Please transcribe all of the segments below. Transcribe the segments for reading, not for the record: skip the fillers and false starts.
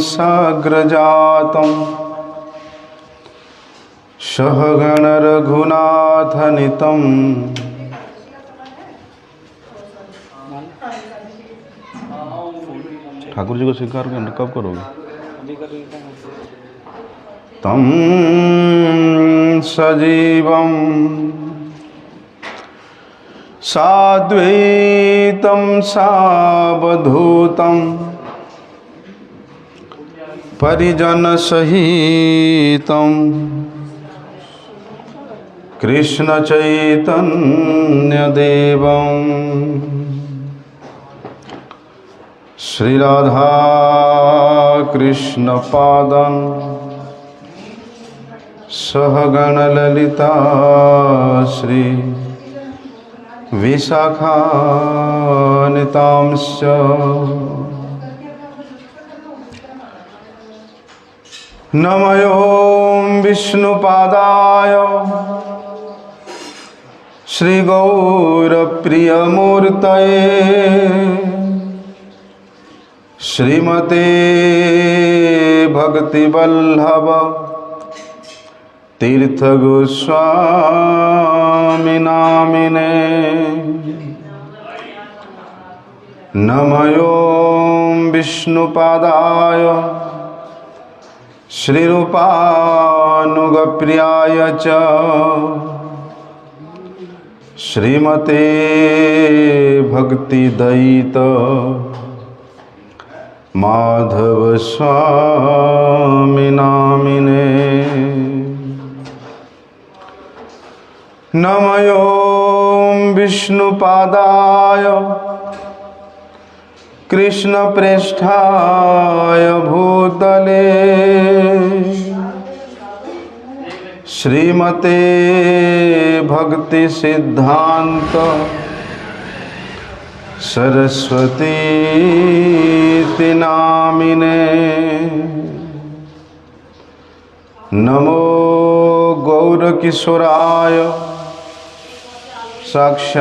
साग्रजातं सहगणरघुनाथनितं ठाकुर जी को स्वीकार कब करोगे? तम सजीवं साद्वैतं सावधूतं परिजनसहितं कृष्णचैतन्यदेवं श्रीराधा कृष्णपादं सहगणललिता श्री विशाखान्वितांश्च नमो विष्णुपादाय श्रीगौरप्रियमूर्तये श्रीमते भक्तिवल्लभ तीर्थगोस्वामिनामिने नमो विष्णुपादाय श्रीरूपानुगप्रियाय च श्रीमते भक्तिदयित माधव स्वामिनामिने नमो विष्णुपादाय कृष्णप्रेष्ठाय भूतले श्रीमते भक्तिसिद्धान्त सरस्वती नामिने नमो गौरकिशोराय साक्षात्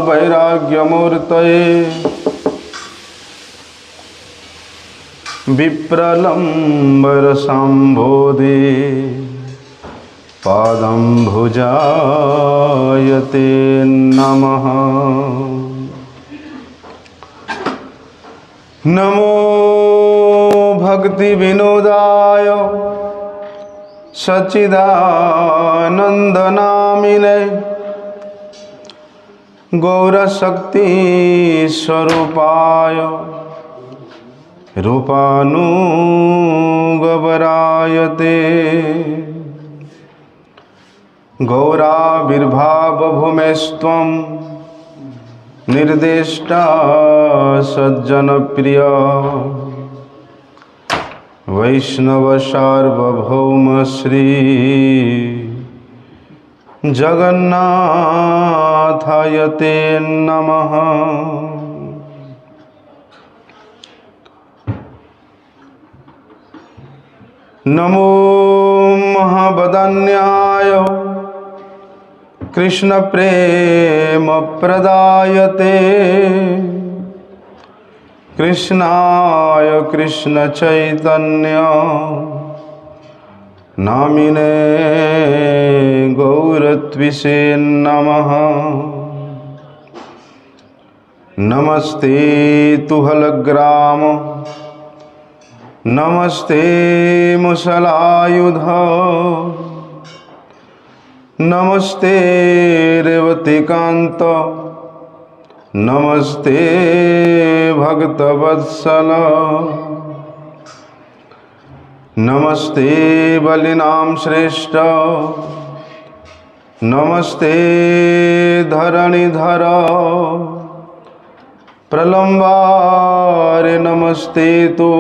वैराग्यमूर्तये विप्रलम्बरसम्भोधे पादं भुजायते नमः नमो भक्तिविनोदाय सच्चिदानन्दनामिने गौरशक्तिस्वरूपाय रूपानुगवरायते गौराविर्भावभूमेस्त्वं निर्देष्टा सज्जनप्रिया वैष्णवसार्वभौम श्री जगन्नाथाय ते नमः। नमो महावदन्याय कृष्ण प्रेम प्रदायते कृष्णाय कृष्ण चैतन्य नामिने गौरत्विषे नमः। नमस्ते तुहलग्राम नमस्ते मुसलायुध नमस्ते रेवतीकांत नमस्ते भक्तवत्सल नमस्ते बलिनाम श्रेष्ठ नमस्ते धरणीधर प्रलंबारे नमस्ते तो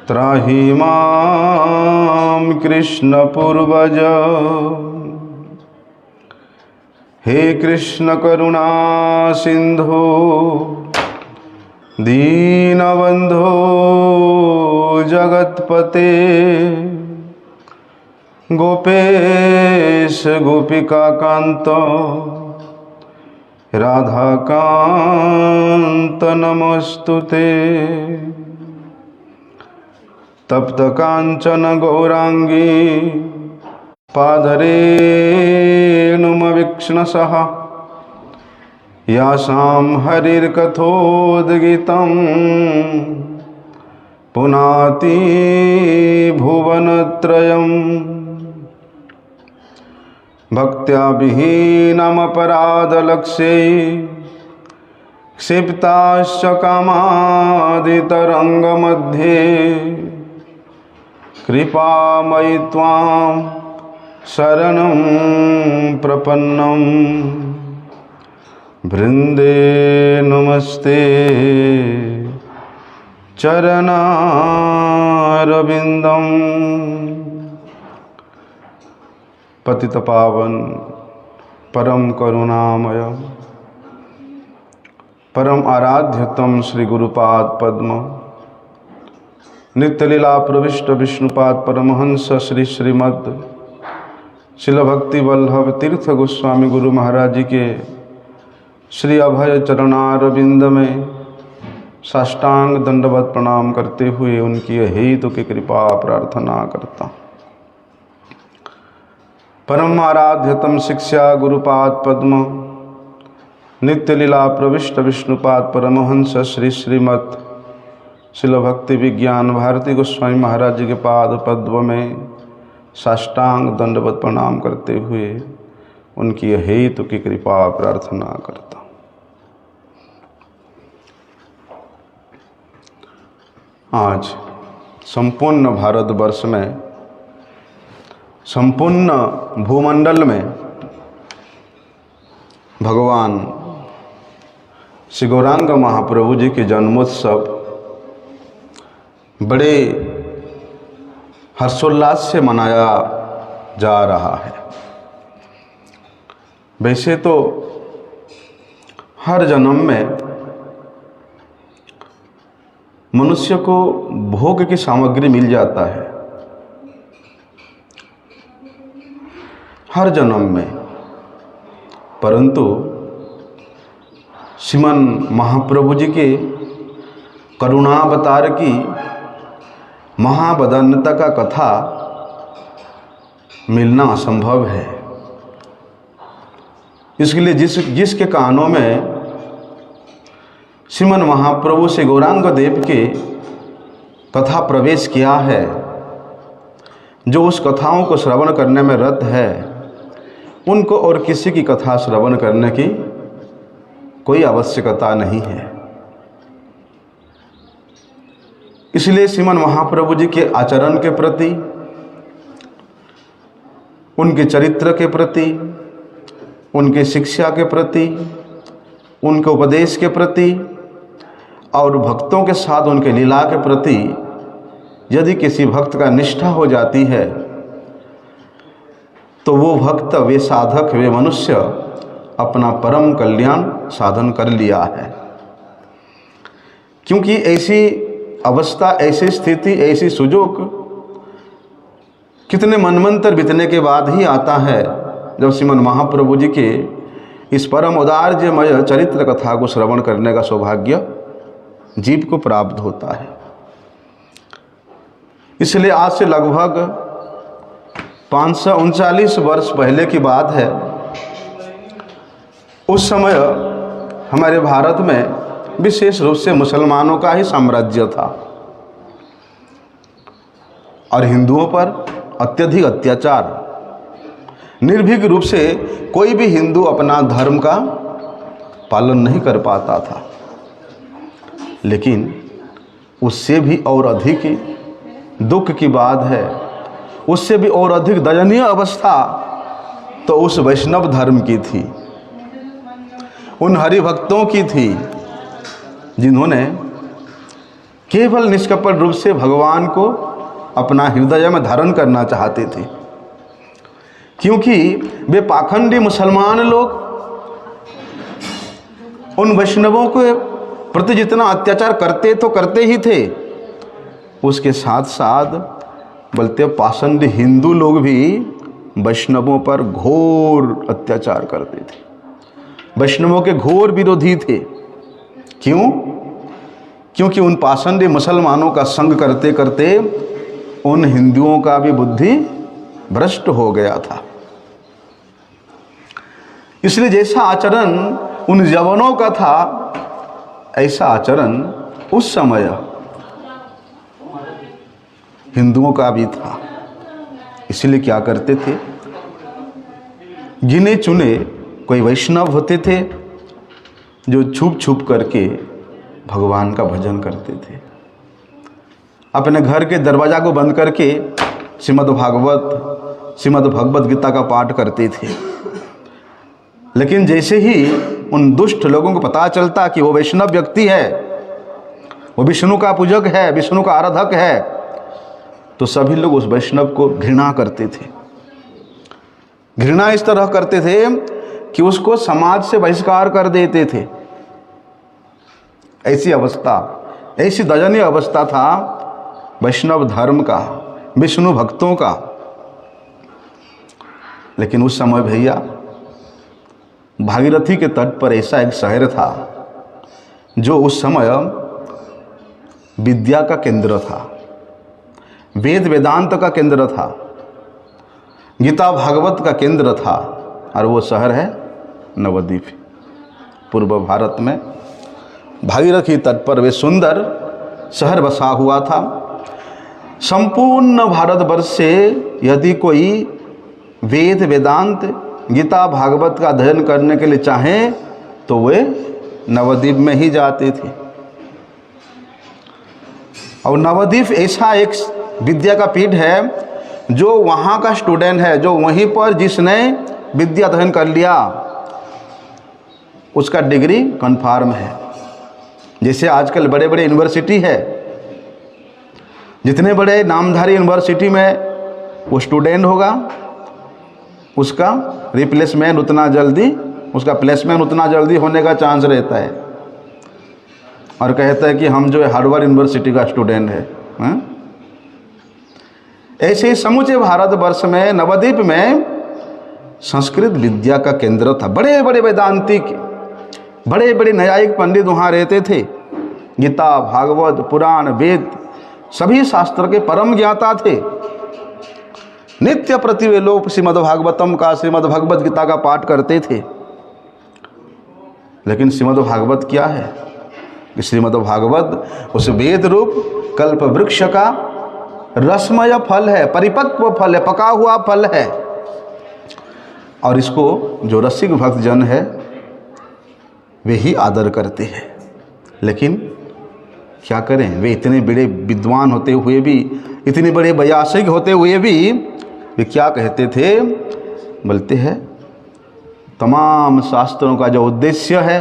त्राहि मां कृष्ण पूर्वज। हे कृष्ण करुणा सिंधु दीनबंधो जगतपते गोपेश गोपिका कांत राधाकान्त नमोस्तुते। तप्त कांचन गौरांगी पादरेणुमवीक्ष्णसः यासां हरिर्कथोद्गीतं पुनाति भुवनत्रयम्। भक्त्या विहीनमपराधलक्ष्ये क्षिप्ताश्च कामादितरङ्गमध्ये कृपामयि त्वां शरणं प्रपन्नं। वृन्दे नमस्ते चरणारविन्दम्। पतितपावन परम करुणामय परम आराध्यतम श्री गुरुपाद पद्म नित्यलीला प्रविष्ट विष्णुपाद परमहंस श्री श्रीमद् शिल भक्ति वल्लभ तीर्थ गोस्वामी गुरु महाराज जी के श्री अभय चरणारविंद में साष्टांग दंडवत प्रणाम करते हुए उनकी हेतु की कृपा प्रार्थना करता हूँ। परम आराध्यतम शिक्षा गुरुपाद पद्म नित्यलीला प्रविष्ट विष्णुपाद परमहंस श्री श्रीमद् शिल भक्ति विज्ञान भारती गोस्वामी महाराज जी के पाद पद्म में साष्टांग दंडवत प्रणाम करते हुए उनकी हेतु की कृपा प्रार्थना करता हूँ। आज संपूर्ण भारतवर्ष में संपूर्ण भूमंडल में भगवान श्री गौरांग महाप्रभु जी के जन्मोत्सव बड़े हर्षोल्लास से मनाया जा रहा है। वैसे तो हर जन्म में मनुष्य को भोग की सामग्री मिल जाता है, हर जन्म में, परंतु श्रीमन महाप्रभु जी के करुणावतार की महावदान्यता का कथा मिलना असंभव है। इसके लिए जिसके कानों में श्रीमन महाप्रभु से गौरांग देव के कथा प्रवेश किया है, जो उस कथाओं को श्रवण करने में रत है, उनको और किसी की कथा श्रवण करने की कोई आवश्यकता नहीं है। इसलिए श्रीमन महाप्रभु जी के आचरण के प्रति, उनके चरित्र के प्रति, उनके शिक्षा के प्रति, उनके उपदेश के प्रति और भक्तों के साथ उनके लीला के प्रति यदि किसी भक्त का निष्ठा हो जाती है तो वो भक्त, वे साधक, वे मनुष्य अपना परम कल्याण साधन कर लिया है। क्योंकि ऐसी अवस्था, ऐसी स्थिति, ऐसी सुजोग कितने मनमंत्र बीतने के बाद ही आता है, जब श्रीमन महाप्रभु जी के इस परम औदार्यमय चरित्र कथा को श्रवण करने का सौभाग्य जीव को प्राप्त होता है। इसलिए आज से लगभग 539 वर्ष पहले की बात है। उस समय हमारे भारत में विशेष रूप से मुसलमानों का ही साम्राज्य था और हिंदुओं पर अत्यधिक अत्याचार। निर्भीक रूप से कोई भी हिंदू अपना धर्म का पालन नहीं कर पाता था। लेकिन उससे भी और अधिक दुख की बात है, उससे भी और अधिक दयनीय अवस्था तो उस वैष्णव धर्म की थी, उन हरिभक्तों की थी, जिन्होंने केवल निष्कपट रूप से भगवान को अपना हृदय में धारण करना चाहते थे। क्योंकि वे पाखंडी मुसलमान लोग उन वैष्णवों के प्रति जितना अत्याचार करते तो करते ही थे, उसके साथ साथ बोलते पाषंडी हिंदू लोग भी वैष्णवों पर घोर अत्याचार करते थे। वैष्णवों के घोर विरोधी थे। क्यों? क्योंकि उन पाषंडी मुसलमानों का संग करते करते उन हिंदुओं का भी बुद्धि भ्रष्ट हो गया था। इसलिए जैसा आचरण उन जवानों का था, ऐसा आचरण उस समय हिंदुओं का भी था। इसलिए क्या करते थे, गिने चुने कोई वैष्णव होते थे जो छुप छुप करके भगवान का भजन करते थे। अपने घर के दरवाजा को बंद करके श्रीमद् भगवत गीता का पाठ करते थे। लेकिन जैसे ही उन दुष्ट लोगों को पता चलता कि वो वैष्णव व्यक्ति है, वो विष्णु का पूजक है, विष्णु का आराधक है, तो सभी लोग उस वैष्णव को घृणा करते थे। घृणा इस तरह करते थे कि उसको समाज से बहिष्कार कर देते थे। ऐसी अवस्था, ऐसी दयनीय अवस्था था वैष्णव धर्म का, विष्णु भक्तों का। लेकिन उस समय भैया भागीरथी के तट पर ऐसा एक शहर था जो उस समय विद्या का केंद्र था, वेद वेदांत का केंद्र था, गीता भागवत का केंद्र था, और वो शहर है नवद्वीप। पूर्व भारत में भागीरथी तट पर वे सुंदर शहर बसा हुआ था। संपूर्ण भारतवर्ष से यदि कोई वेद वेदांत गीता भागवत का अध्ययन करने के लिए चाहें तो वे नवद्वीप में ही जाते थे। और नवद्वीप ऐसा एक विद्या का पीठ है जो वहाँ का स्टूडेंट है, जो वहीं पर जिसने विद्या अध्ययन कर लिया उसका डिग्री कन्फर्म है। जैसे आजकल बड़े बड़े यूनिवर्सिटी है, जितने बड़े नामधारी यूनिवर्सिटी में वो स्टूडेंट होगा उसका रिप्लेसमेंट उतना जल्दी, उसका प्लेसमेंट उतना जल्दी होने का चांस रहता है। और कहता है कि हम जो है हार्वर्ड यूनिवर्सिटी का स्टूडेंट है। ऐसे ही समूचे भारतवर्ष में नवद्वीप में संस्कृत विद्या का केंद्र था। बड़े बड़े वेदांतिक, बड़े बड़े न्यायिक पंडित वहाँ रहते थे। गीता भागवत पुराण वेद सभी शास्त्र के परम ज्ञाता थे। नित्य प्रति वे लोग श्रीमद् भागवतम का, श्रीमद् भगवत गीता का पाठ करते थे। लेकिन श्रीमद् भागवत क्या है? श्रीमद् भागवत उस वेद रूप कल्प वृक्ष का रसमय फल है, परिपक्व फल है, पका हुआ फल है। और इसको जो रसिक भक्त जन है वे ही आदर करते हैं। लेकिन क्या करें, वे इतने बड़े विद्वान होते हुए भी, इतने बड़े वैयासिक होते हुए भी वे क्या कहते थे? बोलते हैं तमाम शास्त्रों का जो उद्देश्य है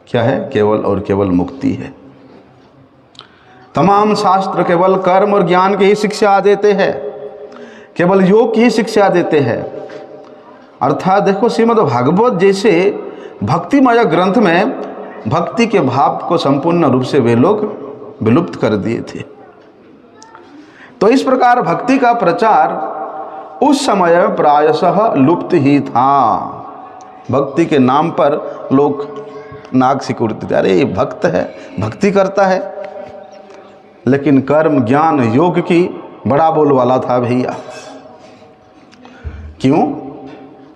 क्या है? केवल और केवल मुक्ति है। तमाम शास्त्र केवल कर्म और ज्ञान की ही शिक्षा देते हैं, केवल योग की ही शिक्षा देते हैं। अर्थात देखो, श्रीमद् भागवत जैसे भक्तिमय ग्रंथ में भक्ति के भाव को संपूर्ण रूप से वे लोग विलुप्त कर दिए थे। तो इस प्रकार भक्ति का प्रचार उस समय प्रायशः लुप्त ही था। भक्ति के नाम पर लोग नाक सिकुड़ते थे, अरे ये भक्त है, भक्ति करता है। लेकिन कर्म ज्ञान योग की बड़ा बोलवाला था भैया। क्यों?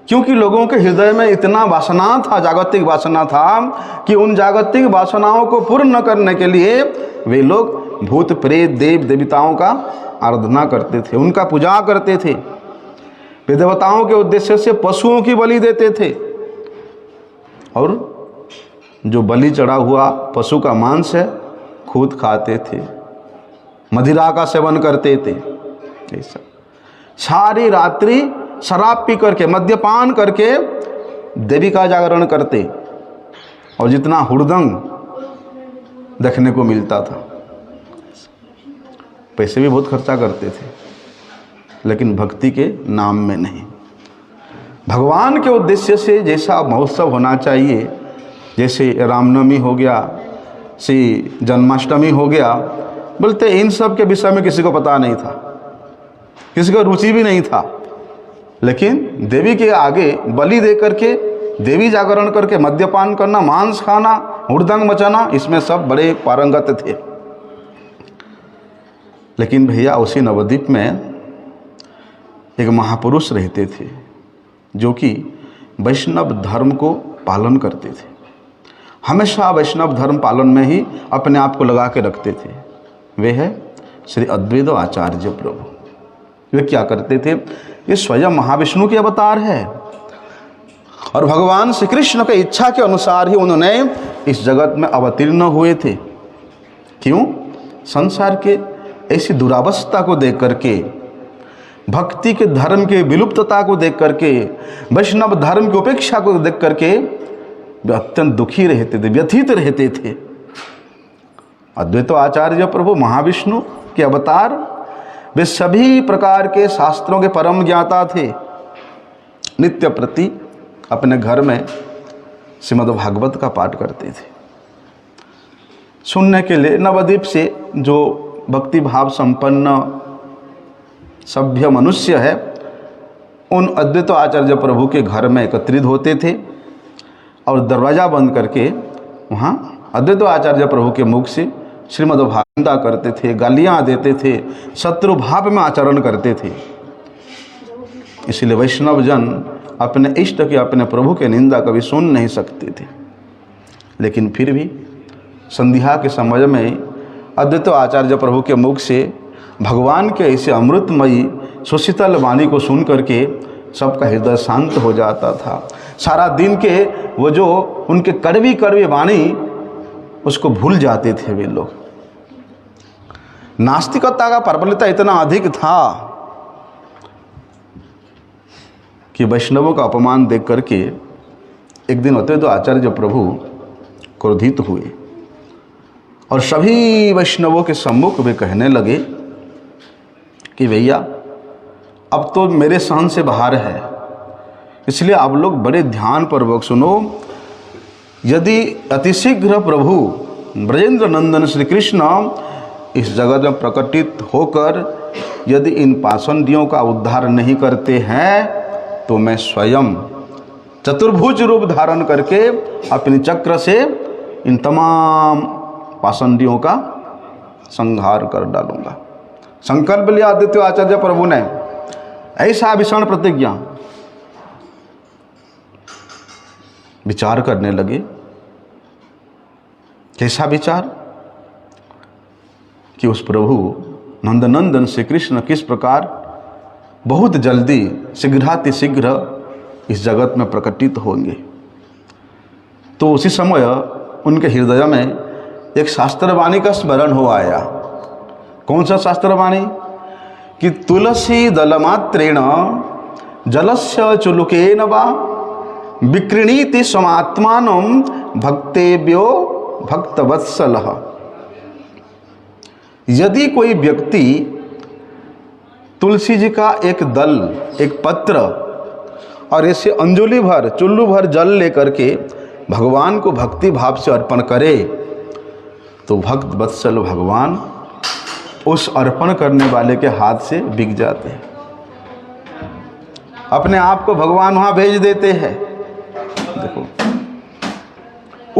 क्योंकि लोगों के हृदय में इतना वासना था, जागतिक वासना था, कि उन जागतिक वासनाओं को पूर्ण करने के लिए वे लोग भूत प्रेत देव देवताओं का आराधना करते थे, उनका पूजा करते थे। वे देवताओं के उद्देश्य से पशुओं की बलि देते थे और जो बलि चढ़ा हुआ पशु का मांस है खुद खाते थे, मदिरा का सेवन करते थे। ऐसा सारी रात्रि शराब पी करके, मद्यपान करके देवी का जागरण करते, और जितना हुड़दंग देखने को मिलता था। पैसे भी बहुत खर्चा करते थे, लेकिन भक्ति के नाम में नहीं। भगवान के उद्देश्य से जैसा महोत्सव होना चाहिए, जैसे रामनवमी हो गया, श्री जन्माष्टमी हो गया, बोलते इन सब के विषय में किसी को पता नहीं था, किसी को रुचि भी नहीं था। लेकिन देवी के आगे बलि दे करके देवी जागरण करके मद्यपान करना, मांस खाना, हुड़दंग मचाना, इसमें सब बड़े पारंगत थे। लेकिन भैया उसी नवद्वीप में एक महापुरुष रहते थे जो कि वैष्णव धर्म को पालन करते थे। हमेशा वैष्णव धर्म पालन में ही अपने आप को लगा के रखते थे। वे है श्री अद्वैत आचार्य प्रभु। वे क्या करते थे? ये स्वयं महाविष्णु के अवतार है और भगवान श्री कृष्ण के इच्छा के अनुसार ही उन्होंने इस जगत में अवतीर्ण हुए थे। क्यों? संसार के ऐसी दुरावस्था को देख करके, भक्ति के धर्म के विलुप्तता को देख करके, वैष्णव धर्म की उपेक्षा को देख करके वे अत्यंत दुखी रहते थे, व्यथित रहते थे। अद्वैत आचार्य प्रभु महाविष्णु के अवतार, वे सभी प्रकार के शास्त्रों के परम ज्ञाता थे। नित्य प्रति अपने घर में श्रीमद् भागवत का पाठ करते थे। सुनने के लिए नवद्वीप से जो भक्ति भाव संपन्न सभ्य मनुष्य है, उन अद्वैत आचार्य प्रभु के घर में एकत्रित होते थे और दरवाज़ा बंद करके वहाँ अद्वैत आचार्य प्रभु के मुख से श्रीमद् भागवत करते थे, गालियाँ देते थे, शत्रु भाव में आचरण करते थे। इसलिए वैष्णव जन अपने इष्ट के, अपने प्रभु के निंदा कभी सुन नहीं सकते थे। लेकिन फिर भी संध्या के समय में अद्वैत आचार्य प्रभु के मुख से भगवान के ऐसे अमृतमयी सुशीतल वाणी को सुन करके सबका हृदय शांत हो जाता था। सारा दिन के वो जो उनके कड़वी कड़वी वाणी, उसको भूल जाते थे वे लोग। नास्तिकता का प्रबलता इतना अधिक था कि वैष्णवों का अपमान देख करके एक दिन होते तो आचार्य प्रभु क्रोधित हुए और सभी वैष्णवों के सम्मुख वे कहने लगे कि भैया अब तो मेरे सहन से बाहर है, इसलिए आप लोग बड़े ध्यानपूर्वक सुनो। यदि अतिशीघ्र प्रभु ब्रजेंद्र नंदन श्री कृष्ण इस जगत में प्रकटित होकर यदि इन पाषंडियों का उद्धार नहीं करते हैं तो मैं स्वयं चतुर्भुज रूप धारण करके अपने चक्र से इन तमाम पाषंडियों का संहार कर डालूंगा। संकल्प लिया अद्वैत आचार्य प्रभु ने, ऐसा भीषण प्रतिज्ञा। विचार करने लगे। कैसा विचार? कि उस प्रभु नंदनंदन श्री कृष्ण किस प्रकार बहुत जल्दी शीघ्रातिशीघ्र इस जगत में प्रकटित होंगे। तो उसी समय उनके हृदय में एक शास्त्रवाणी का स्मरण हो आया। कौन सा शास्त्रवाणी? कि तुलसी दलमात्रेण जलस्य चुलुकेन वा विक्रीणीति समात्मानं भक्तेभ्यो भक्तवत्सलः। यदि कोई व्यक्ति तुलसी जी का एक दल, एक पत्र और ऐसे अंजुलि भर, चुल्लू भर जल लेकर के भगवान को भक्ति भाव से अर्पण करे तो भक्त वत्सल भगवान उस अर्पण करने वाले के हाथ से बिक जाते हैं। अपने आप को भगवान वहां भेज देते हैं। देखो,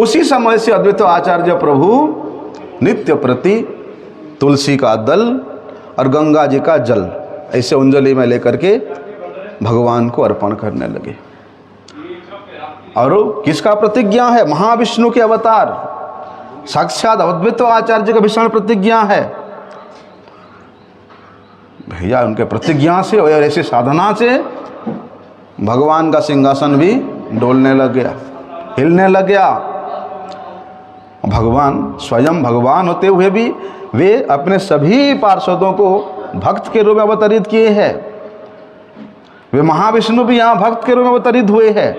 उसी समय से अद्वैत आचार्य प्रभु नित्य प्रति तुलसी का दल और गंगा जी का जल ऐसे अंजलि में लेकर के भगवान को अर्पण करने लगे। और किसका प्रतिज्ञा है? महाविष्णु के अवतार साक्षात अद्वैत आचार्य का भीषण प्रतिज्ञा है। भैया उनके प्रतिज्ञा से और ऐसे साधना से भगवान का सिंहासन भी डोलने लग गया, हिलने लग गया। भगवान स्वयं भगवान होते हुए भी वे अपने सभी पार्षदों को भक्त के रूप में अवतरित किए हैं। वे महाविष्णु भी यहाँ भक्त के रूप में अवतरित हुए हैं।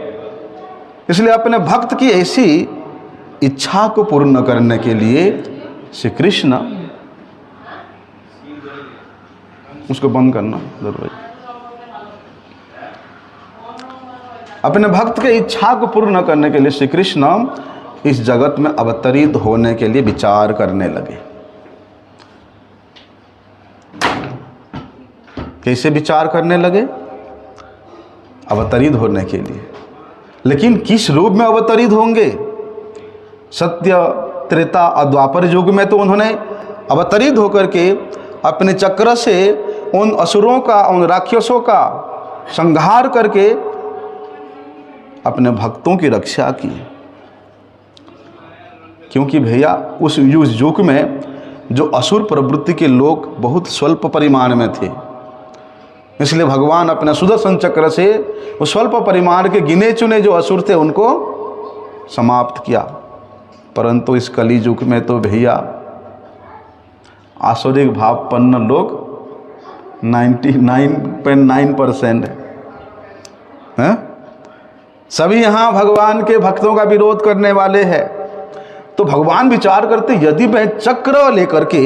इसलिए अपने भक्त की ऐसी इच्छा को पूर्ण करने के लिए श्री कृष्ण, उसको बंद करना जरूर, अपने भक्त के इच्छा को पूर्ण करने के लिए श्री कृष्ण इस जगत में अवतरित होने के लिए विचार करने लगे। कैसे विचार करने लगे? अवतरित होने के लिए। लेकिन किस रूप में अवतरित होंगे? सत्य, त्रेता और द्वापर युग में तो उन्होंने अवतरित होकर के अपने चक्र से उन असुरों का, उन राक्षसों का संहार करके अपने भक्तों की रक्षा की। क्योंकि भैया उस युग में जो असुर प्रवृत्ति के लोग बहुत स्वल्प परिमाण में थे, इसलिए भगवान अपने सुदर्शन चक्र से उस स्वल्प परिमाण के गिने चुने जो असुर थे उनको समाप्त किया। परंतु इस कली युग में तो भैया आसुरिक भावपन्न लोग 99.9% है। सभी यहाँ भगवान के भक्तों का विरोध करने वाले हैं। तो भगवान विचार करते, यदि मैं चक्र लेकर के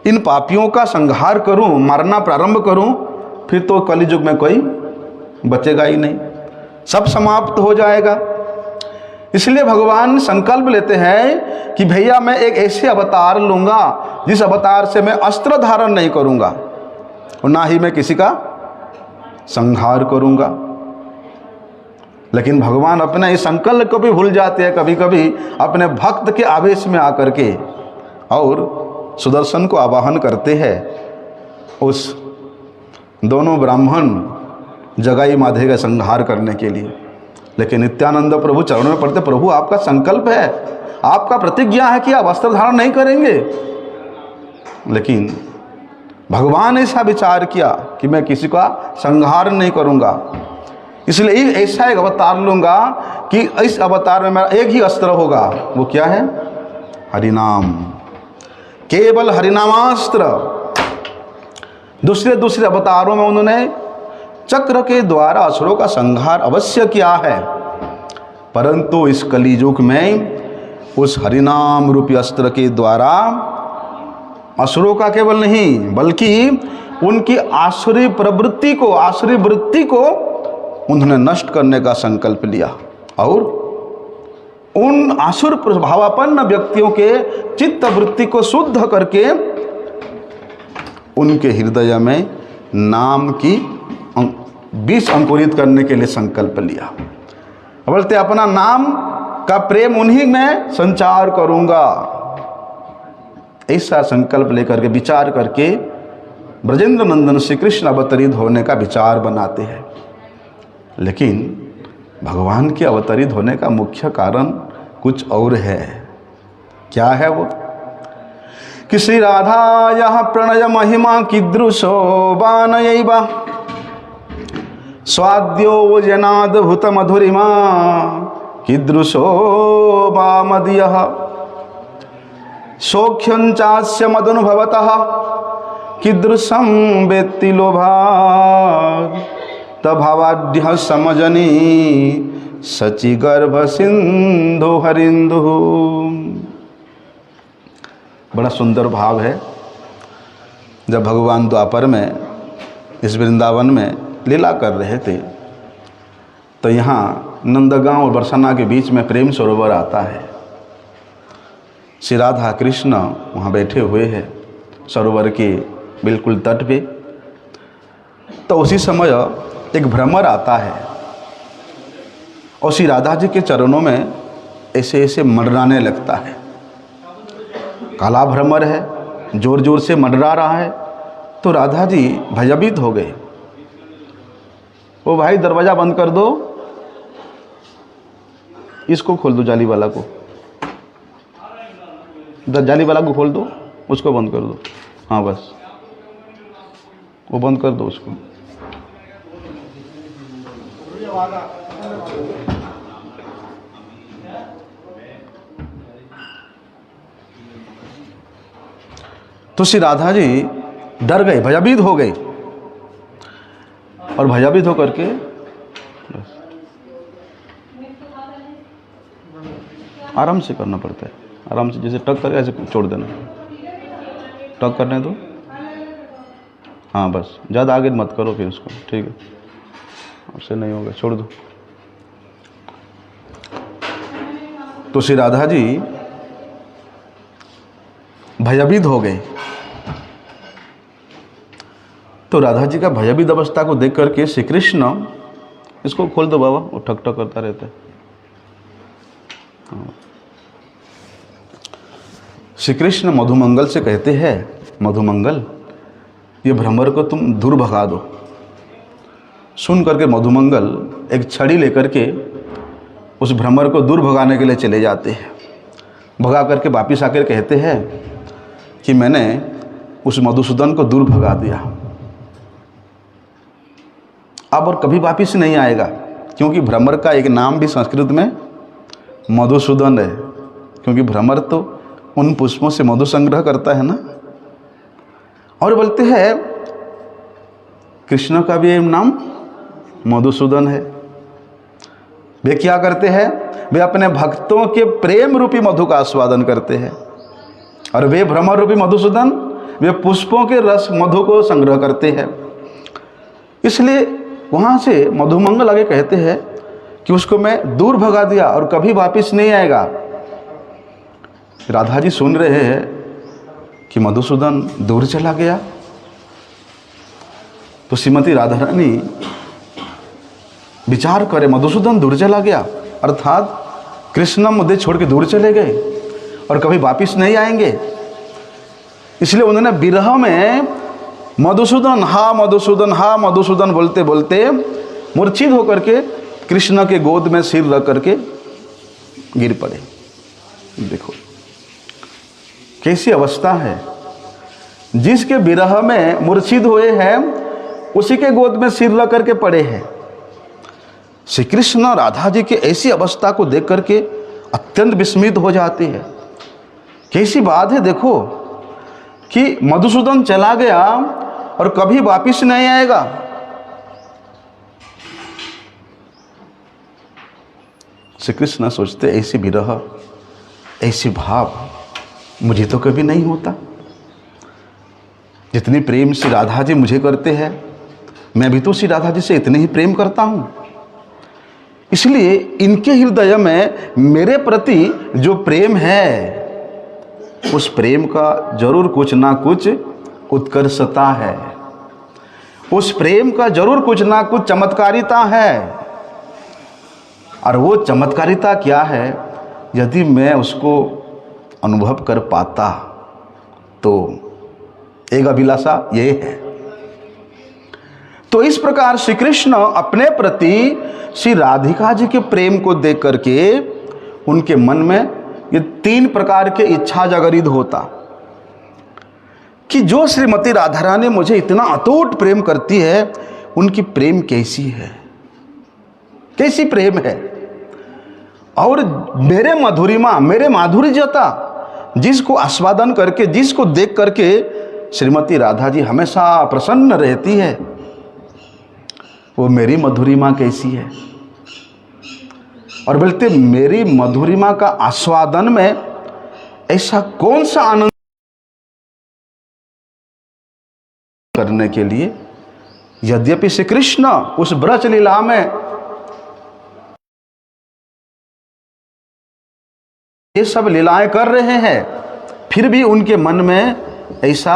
इन पापियों का संहार करूं, मारना प्रारंभ करूं, फिर तो कलियुग में कोई बचेगा ही नहीं, सब समाप्त हो जाएगा। इसलिए भगवान संकल्प लेते हैं कि भैया मैं एक ऐसे अवतार लूंगा जिस अवतार से मैं अस्त्र धारण नहीं करूंगा और ना ही मैं किसी का संहार करूंगा। लेकिन भगवान अपना इस संकल्प को भी भूल जाते हैं कभी कभी अपने भक्त के आवेश में आकर के, और सुदर्शन को आवाहन करते हैं उस दोनों ब्राह्मण जगाई माधे का संहार करने के लिए। लेकिन नित्यानंद प्रभु चरणों में पड़ते, प्रभु आपका संकल्प है, आपका प्रतिज्ञा है कि आप वस्त्र धारण नहीं करेंगे। लेकिन भगवान ऐसा विचार किया कि मैं किसी का संहार नहीं करूंगा, इसलिए ऐसा एक अवतार लूंगा कि इस अवतार में मेरा एक ही अस्त्र होगा। वो क्या है? हरिनाम, केवल हरिनामास्त्र। दूसरे अवतारों में उन्होंने चक्र के द्वारा असुरों का संहार अवश्य किया है, परंतु इस कलियुग में उस हरिनाम रूपी अस्त्र के द्वारा असुरों का केवल नहीं बल्कि उनकी आसुरी प्रवृत्ति को, आसुरी वृत्ति को उन्होंने नष्ट करने का संकल्प लिया और उन आसुर भावापन्न व्यक्तियों के चित्त वृत्ति को शुद्ध करके उनके हृदय में नाम की बीज अंकुरित करने के लिए संकल्प लिया। बोलते अपना नाम का प्रेम उन्हीं में संचार करूंगा, ऐसा संकल्प लेकर के विचार करके ब्रजेंद्र नंदन श्री कृष्ण अवतरित होने का विचार बनाते हैं। लेकिन भगवान के अवतरित होने का मुख्य कारण कुछ और है। क्या है वो? कि श्री राधा यह प्रणय महिमा कीदृशो बानयैवा स्वाद्यो जनाद्भुत मधुरिमा कीदृशो वामदीयः सौख्यं चास्य मदनुभवतः कीदृशं वेत्ति लोभात् तभावाढ्य समजनी सचि गर्भ सिंधु हरिंदु। बड़ा सुंदर भाव है। जब भगवान द्वापर में इस वृंदावन में लीला कर रहे थे तो यहाँ नंदगांव और बरसाना के बीच में प्रेम सरोवर आता है। श्री राधा कृष्ण वहाँ बैठे हुए हैं सरोवर के बिल्कुल तट पे। तो उसी समय एक भ्रमर आता है और श्री राधा जी के चरणों में ऐसे ऐसे मंडराने लगता है। काला भ्रमर है, जोर जोर से मंडरा रहा है। तो राधा जी भयभीत हो गए। ओ भाई दरवाज़ा बंद कर दो, इसको खोल दो, जाली वाला को, जाली वाला को खोल दो, उसको बंद कर दो। हाँ बस वो बंद कर दो उसको। तो श्री राधा जी डर गए, भयभीत हो गए और भयभीत होकर के आराम से करना पड़ता है। आराम से, जैसे टक करके ऐसे छोड़ देना, टक करने दो। हाँ बस, ज़्यादा आगे मत करो फिर उसको, ठीक है, उससे नहीं होगा, छोड़ दो। तो श्री राधा जी भयभीत हो गए। तो राधा जी का भयभीत अवस्था को देख करके श्री कृष्ण इसको खोल दो बाबा, वो ठक ठक करता रहता है। श्री कृष्ण मधुमंगल से कहते हैं, मधुमंगल ये भ्रमर को तुम दूर भगा दो। सुन करके मधुमंगल एक छड़ी लेकर के उस भ्रमर को दूर भगाने के लिए चले जाते हैं। भगा करके वापिस आकर कहते हैं कि मैंने उस मधुसूदन को दूर भगा दिया, अब और कभी वापिस नहीं आएगा। क्योंकि भ्रमर का एक नाम भी संस्कृत में मधुसूदन है, क्योंकि भ्रमर तो उन पुष्पों से मधु संग्रह करता है ना। और बोलते हैं कृष्ण का भी नाम मधुसूदन है। वे क्या करते हैं, वे अपने भक्तों के प्रेम रूपी मधु का आस्वादन करते हैं। और वे भ्रमर रूपी मधुसूदन, वे पुष्पों के रस मधु को संग्रह करते हैं। इसलिए वहाँ से मधुमंगल आगे कहते हैं कि उसको मैं दूर भगा दिया और कभी वापस नहीं आएगा। राधा जी सुन रहे हैं कि मधुसूदन दूर चला गया, तो श्रीमती राधा रानी विचार करे, मधुसूदन दूर चला गया अर्थात कृष्ण मुझे छोड़ के दूर चले गए और कभी वापस नहीं आएंगे। इसलिए उन्होंने विरह में मधुसूदन हा मधुसूदन हा मधुसूदन बोलते बोलते मूर्छित होकर के कृष्ण के गोद में सिर रख करके गिर पड़े। देखो कैसी अवस्था है, जिसके विरह में मूर्छित हुए हैं उसी के गोद में सिर रख करके पड़े हैं। श्री कृष्ण राधा जी की ऐसी अवस्था को देख करके अत्यंत विस्मित हो जाती है। कैसी बात है, देखो कि मधुसूदन चला गया और कभी वापिस नहीं आएगा। श्री कृष्ण सोचते ऐसी विरह, ऐसी भाव मुझे तो कभी नहीं होता। जितनी प्रेम श्री राधा जी मुझे करते हैं, मैं भी तो श्री राधा जी से इतने ही प्रेम करता हूँ। इसलिए इनके हृदय में मेरे प्रति जो प्रेम है, उस प्रेम का जरूर कुछ ना कुछ उत्कर्षता है, उस प्रेम का जरूर कुछ ना कुछ चमत्कारिता है। और वो चमत्कारिता क्या है, यदि मैं उसको अनुभव कर पाता तो एक अभिलाषा ये है। तो इस प्रकार श्री कृष्ण अपने प्रति श्री राधिका जी के प्रेम को देख करके उनके मन में ये 3 प्रकार के इच्छा जागरित होता कि जो श्रीमती राधा रानी मुझे इतना अटूट प्रेम करती है, उनकी प्रेम कैसी है, कैसी प्रेम है। और मेरे मधुरिमा, मेरे माधुर्यता, जिसको आस्वादन करके, जिसको देख करके श्रीमती राधा जी हमेशा प्रसन्न रहती है, वो मेरी मधुरिमा कैसी है। और बोलते मेरी मधुरिमा का आस्वादन में ऐसा कौन सा आनंद करने के लिए, यद्यपि श्री कृष्ण उस ब्रज लीला में ये सब लीलाएं कर रहे हैं, फिर भी उनके मन में ऐसा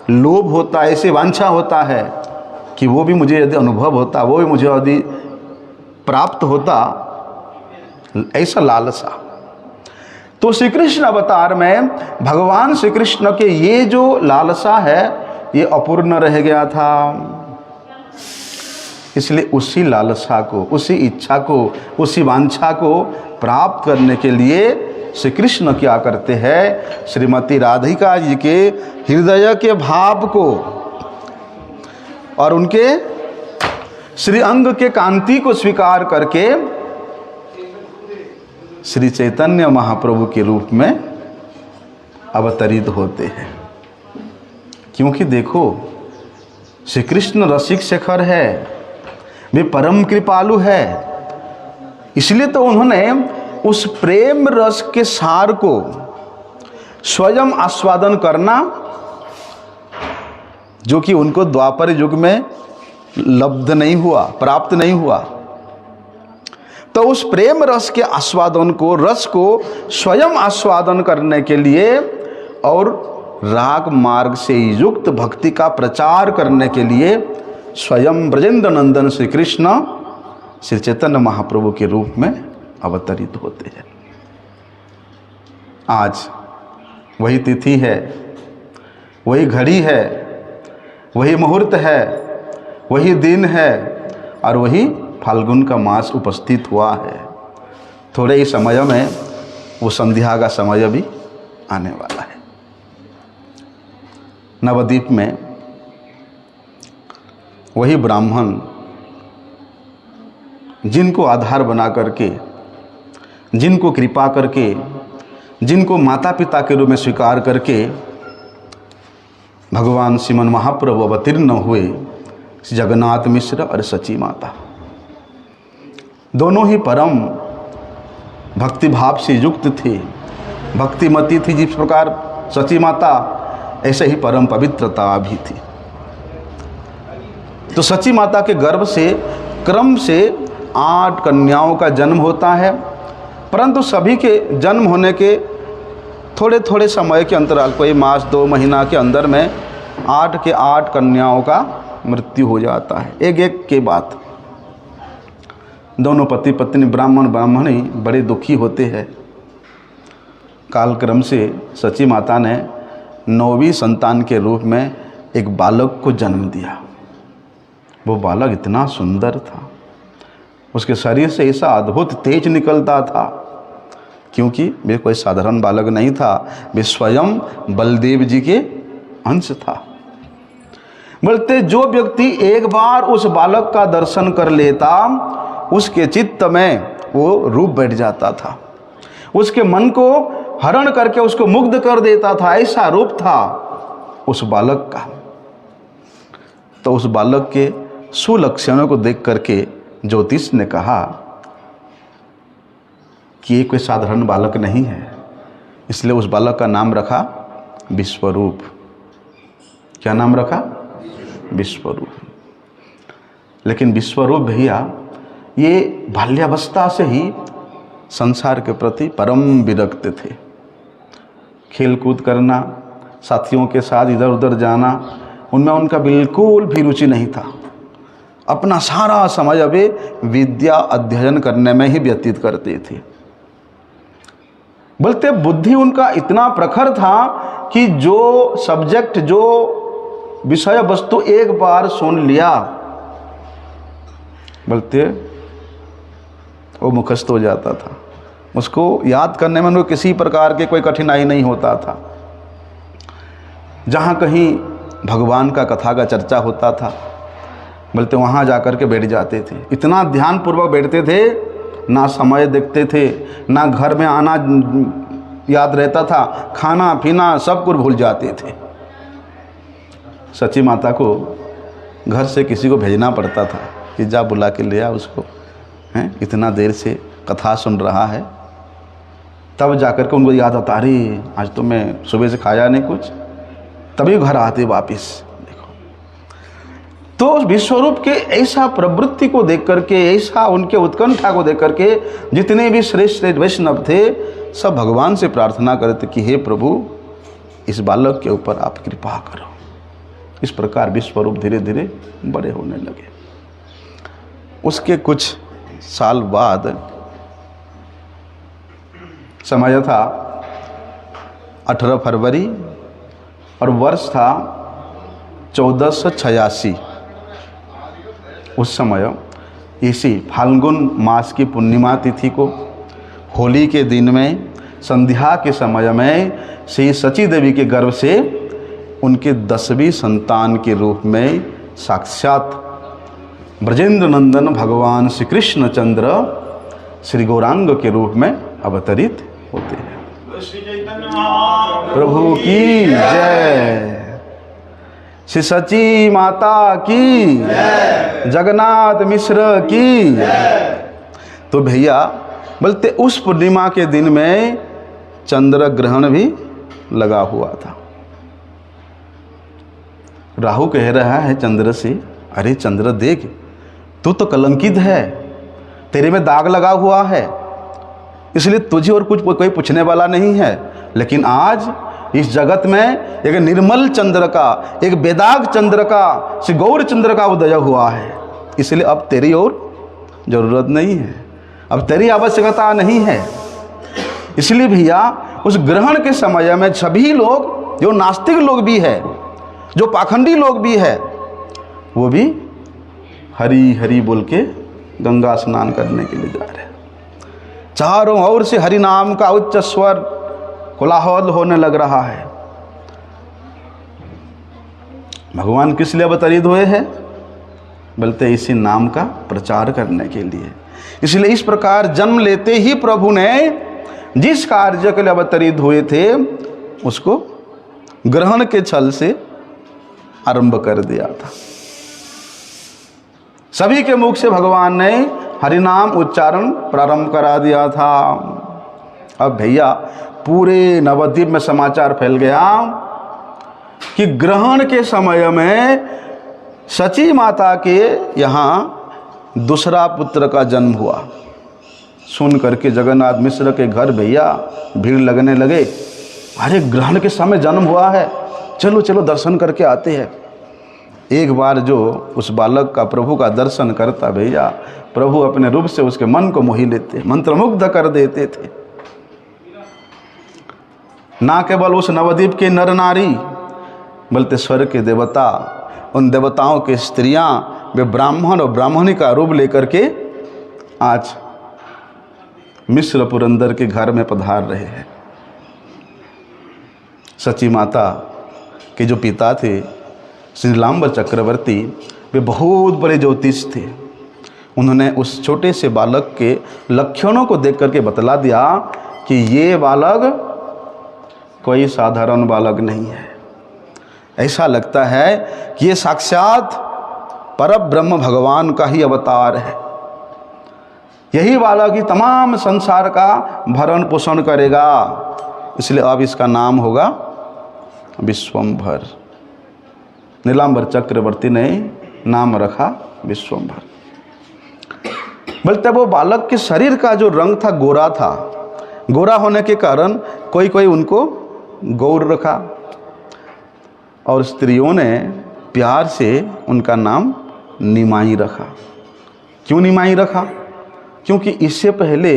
लोभ होता है, ऐसी वांछा होता है कि वो भी मुझे यदि अनुभव होता, वो भी मुझे यदि प्राप्त होता, ऐसा लालसा। तो श्री कृष्ण अवतार में भगवान श्री कृष्ण के ये जो लालसा है ये अपूर्ण रह गया था। इसलिए उसी लालसा को, उसी इच्छा को, उसी वांछा को प्राप्त करने के लिए श्री कृष्ण क्या करते हैं, श्रीमती राधिका जी के हृदय के भाव को और उनके श्री अंग के कांति को स्वीकार करके श्री चैतन्य महाप्रभु के रूप में अवतरित होते हैं। क्योंकि देखो श्री कृष्ण रसिक शेखर है, वे परम कृपालु है। इसलिए तो उन्होंने उस प्रेम रस के सार को स्वयं आस्वादन करना, जो कि उनको द्वापर युग में लब्ध नहीं हुआ, प्राप्त नहीं हुआ, तो उस प्रेम रस के आस्वादन को, रस को स्वयं आस्वादन करने के लिए और राग मार्ग से युक्त भक्ति का प्रचार करने के लिए स्वयं ब्रजेंद्र नंदन श्री कृष्ण श्री चैतन्य महाप्रभु के रूप में अवतरित होते हैं। आज वही तिथि है, वही घड़ी है, वही मुहूर्त है, वही दिन है और वही फाल्गुन का मास उपस्थित हुआ है। थोड़े ही समय में वो संध्या का समय भी आने वाला है। नवद्वीप में वही ब्राह्मण जिनको आधार बना करके, जिनको कृपा करके, जिनको माता पिता के रूप में स्वीकार करके भगवान श्रीमन महाप्रभु अवतीर्ण हुए, जगन्नाथ मिश्र और सची माता, दोनों ही परम भक्ति भाव से युक्त थे, भक्तिमती थी। जिस प्रकार सची माता, ऐसे ही परम पवित्रता भी थी। तो सची माता के गर्भ से क्रम से 8 कन्याओं का जन्म होता है, परंतु सभी के जन्म होने के थोड़े थोड़े समय के अंतराल, कोई मास 2 महीना के अंदर में 8 के 8 कन्याओं का मृत्यु हो जाता है, एक एक के बाद। दोनों पति पत्नी ब्राह्मणी बड़े दुखी होते हैं। कालक्रम से सची माता ने 9वीं संतान के रूप में एक बालक को जन्म दिया। वो बालक इतना सुंदर था, उसके शरीर से ऐसा अद्भुत तेज निकलता था, क्योंकि वे कोई साधारण बालक नहीं था, वे स्वयं बलदेव जी के अंश था। बोलते जो व्यक्ति एक बार उस बालक का दर्शन कर लेता, उसके चित्त में वो रूप बैठ जाता था, उसके मन को हरण करके उसको मुग्ध कर देता था। ऐसा रूप था उस बालक का। तो उस बालक के सुलक्षणों को देख करके ज्योतिष ने कहा कि ये कोई साधारण बालक नहीं है, इसलिए उस बालक का नाम रखा विश्वरूप। क्या नाम रखा? विश्वरूप। लेकिन विश्वरूप भैया ये बाल्यावस्था से ही संसार के प्रति परम विरक्त थे। खेल कूद करना, साथियों के साथ इधर उधर जाना, उनमें उनका बिल्कुल भी रुचि नहीं था। अपना सारा समय वे विद्या अध्ययन करने में ही व्यतीत करते थे। बोलते बुद्धि उनका इतना प्रखर था कि जो सब्जेक्ट, जो विषय वस्तु एक बार सुन लिया, बोलते वो मुखस्त हो जाता था। उसको याद करने में उनको किसी प्रकार के कोई कठिनाई नहीं होता था। जहाँ कहीं भगवान का कथा का चर्चा होता था, बोलते वहाँ जाकर के बैठ जाते थे। इतना ध्यानपूर्वक बैठते थे, ना समय देखते थे, ना घर में आना याद रहता था, खाना पीना सब कुछ भूल जाते थे। सची माता को घर से किसी को भेजना पड़ता था कि जा बुला के ले आ उसको, हैं इतना देर से कथा सुन रहा है। तब जाकर के उनको याद आता, अरे आज तो मैं सुबह से खाया नहीं कुछ, तभी घर आते वापस। देखो, तो विश्वरूप के ऐसा प्रवृत्ति को देख करके, ऐसा उनके उत्कंठा को देख करके जितने भी श्रेष्ठ वैष्णव थे, सब भगवान से प्रार्थना करते कि हे प्रभु, इस बालक के ऊपर आप कृपा करो। इस प्रकार विश्वरूप धीरे धीरे बड़े होने लगे। उसके कुछ साल बाद समय था 18 फरवरी और वर्ष था 1486। उस समय इसी फाल्गुन मास की पूर्णिमा तिथि को, होली के दिन में, संध्या के समय में श्री सची देवी के गर्भ से उनके 10वीं संतान के रूप में साक्षात ब्रजेंद्र नंदन भगवान श्री कृष्ण चंद्र श्री गौरांग के रूप में अवतरित होते हैं। प्रभु की जय, श्री सची माता की जय, जगन्नाथ मिश्र की जय। तो भैया बोलते उस पूर्णिमा के दिन में चंद्र ग्रहण भी लगा हुआ था। राहु कह रहा है चंद्र से, अरे चंद्र देख, तू तो कलंकित है, तेरे में दाग लगा हुआ है, इसलिए तुझे और कुछ कोई पूछने वाला नहीं है। लेकिन आज इस जगत में एक निर्मल चंद्र का, एक बेदाग चंद्र का, श्री गौर चंद्र का उदय हुआ है, इसलिए अब तेरी ओर जरूरत नहीं है, अब तेरी आवश्यकता नहीं है। इसलिए भैया उस ग्रहण के समय में सभी लोग, जो नास्तिक लोग भी है, जो पाखंडी लोग भी है, वो भी हरि हरि बोल के गंगा स्नान करने के लिए जा रहे हैं। चारों ओर से हरि नाम का उच्च स्वर कोलाहल होने लग रहा है। भगवान किस लिए अवतरित हुए हैं? बोलते इसी नाम का प्रचार करने के लिए। इसलिए इस प्रकार जन्म लेते ही प्रभु ने जिस कार्य के लिए अवतरित हुए थे उसको ग्रहण के छल से आरंभ कर दिया था। सभी के मुख से भगवान ने हरिनाम उच्चारण प्रारंभ करा दिया था। अब भैया पूरे नवद्वीप में समाचार फैल गया कि ग्रहण के समय में सची माता के यहाँ दूसरा पुत्र का जन्म हुआ। सुन करके जगन्नाथ मिश्र के घर भैया भीड़ लगने लगे। अरे ग्रहण के समय जन्म हुआ है, चलो चलो दर्शन करके आते हैं। एक बार जो उस बालक का प्रभु का दर्शन करता भैया, प्रभु अपने रूप से उसके मन को मोहि लेते, मंत्रमुग्ध कर देते थे। ना केवल उस नवद्वीप के नर नारी, बल्कि स्वर्ग के देवता, उन देवताओं के स्त्रियां, वे ब्राह्मण और ब्राह्मणी का रूप लेकर के आज मिश्र पुरंदर के घर में पधार रहे हैं। सची माता के जो पिता थे श्री नीलांबर चक्रवर्ती, वे बहुत बड़े ज्योतिष थे। उन्होंने उस छोटे से बालक के लक्षणों को देख करके बतला दिया कि ये बालक कोई साधारण बालक नहीं है। ऐसा लगता है कि ये साक्षात परब्रह्म भगवान का ही अवतार है। यही बालक ही तमाम संसार का भरण पोषण करेगा। इसलिए अब इसका नाम होगा विश्वम्भर। नीलांबर चक्रवर्ती ने नाम रखा विश्वम्भर। बल्कि वो बालक के शरीर का जो रंग था गोरा था। गोरा होने के कारण कोई कोई उनको गौर रखा, और स्त्रियों ने प्यार से उनका नाम निमाई रखा। क्यों निमाई रखा? क्योंकि इससे पहले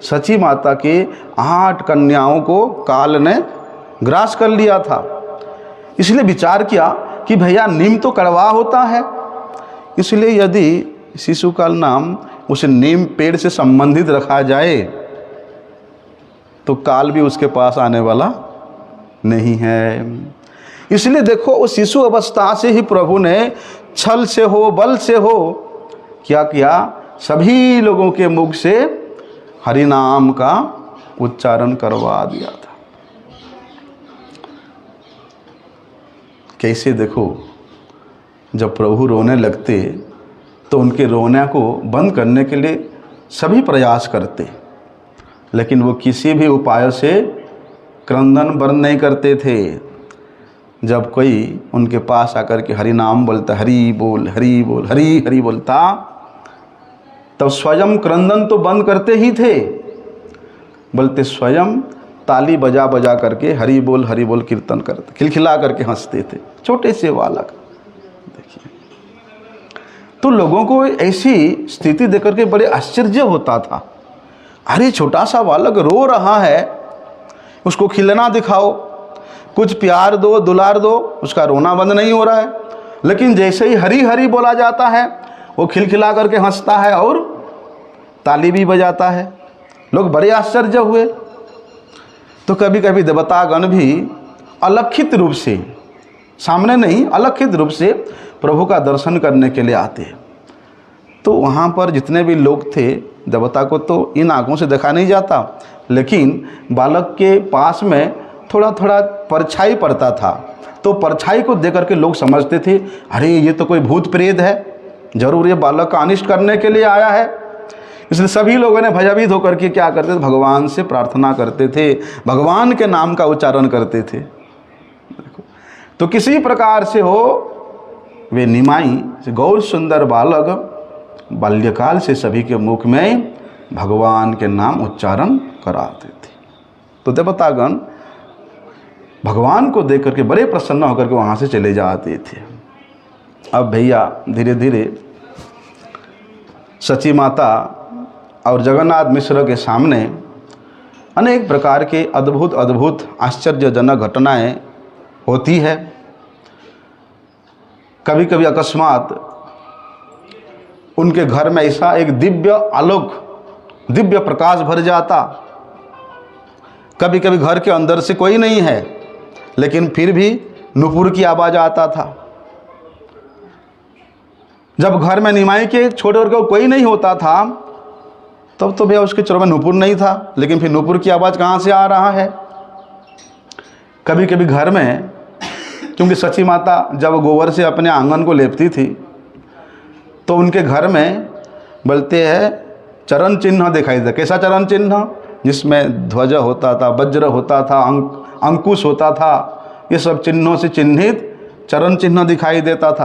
सची माता के 8 कन्याओं को काल ने ग्रास कर लिया था। इसलिए विचार किया कि भैया नीम तो कड़वा होता है, इसलिए यदि शिशु का नाम उसे नीम पेड़ से संबंधित रखा जाए तो काल भी उसके पास आने वाला नहीं है। इसलिए देखो उस शिशु अवस्था से ही प्रभु ने छल से हो बल से हो क्या किया, सभी लोगों के मुख से हरि नाम का उच्चारण करवा दिया था। कैसे देखो, जब प्रभु रोने लगते तो उनके रोने को बंद करने के लिए सभी प्रयास करते, लेकिन वो किसी भी उपाय से क्रंदन बंद नहीं करते थे। जब कोई उनके पास आकर के हरि नाम बोलता, हरि बोल हरि बोल हरि हरि बोलता, तब स्वयं क्रंदन तो बंद करते ही थे, बोलते स्वयं ताली बजा बजा करके हरि बोल कीर्तन करते, खिलखिला करके हंसते थे। छोटे से बालक देखिए, तो लोगों को ऐसी स्थिति देख के बड़े आश्चर्य होता था। अरे छोटा सा बालक रो रहा है, उसको खिलना दिखाओ, कुछ प्यार दो, दुलार दो, उसका रोना बंद नहीं हो रहा है। लेकिन जैसे ही हरि हरि बोला जाता है वो खिलखिला करके हंसता है और ताली भी बजाता है। लोग बड़े आश्चर्य हुए। तो कभी कभी देवतागण भी अलक्षित रूप से, सामने नहीं अलक्षित रूप से प्रभु का दर्शन करने के लिए आते। तो वहाँ पर जितने भी लोग थे, देवता को तो इन आँखों से देखा नहीं जाता, लेकिन बालक के पास में थोड़ा थोड़ा परछाई पड़ता था। तो परछाई को देख करके लोग समझते थे, अरे ये तो कोई भूत प्रेत है, जरूर ये बालक का अनिष्ट करने के लिए आया है। इसलिए सभी लोगों ने भयभीत होकर के क्या करते थे, भगवान से प्रार्थना करते थे, भगवान के नाम का उच्चारण करते थे। तो किसी प्रकार से हो वे निमाई गौर सुंदर बालक बाल्यकाल से सभी के मुख में भगवान के नाम उच्चारण कराते थे। तो देवतागण भगवान को देख करके बड़े प्रसन्न होकर के वहाँ से चले जाते थे। अब भैया धीरे धीरे सची माता और जगन्नाथ मिश्र के सामने अनेक प्रकार के अद्भुत अद्भुत आश्चर्यजनक घटनाएं होती है। कभी कभी अकस्मात उनके घर में ऐसा एक दिव्य आलोक, दिव्य प्रकाश भर जाता। कभी कभी घर के अंदर से कोई नहीं है, लेकिन फिर भी नुपुर की आवाज़ आता था। जब घर में निमाई के छोटे और कोई नहीं होता था, तब तो भैया उसके चरों में नुपुर नहीं था, लेकिन फिर नुपुर की आवाज़ कहाँ से आ रहा है। कभी कभी घर में, क्योंकि सची माता जब गोबर से अपने आंगन को लेपती थी, तो उनके घर में बोलते हैं चरण चिन्ह दिखाई देता। कैसा चरण चिन्ह? जिसमें ध्वज होता था, वज्र होता था, अंकुश होता था, ये सब चिन्हों से चिन्हित चरण चिन्ह दिखाई देता था।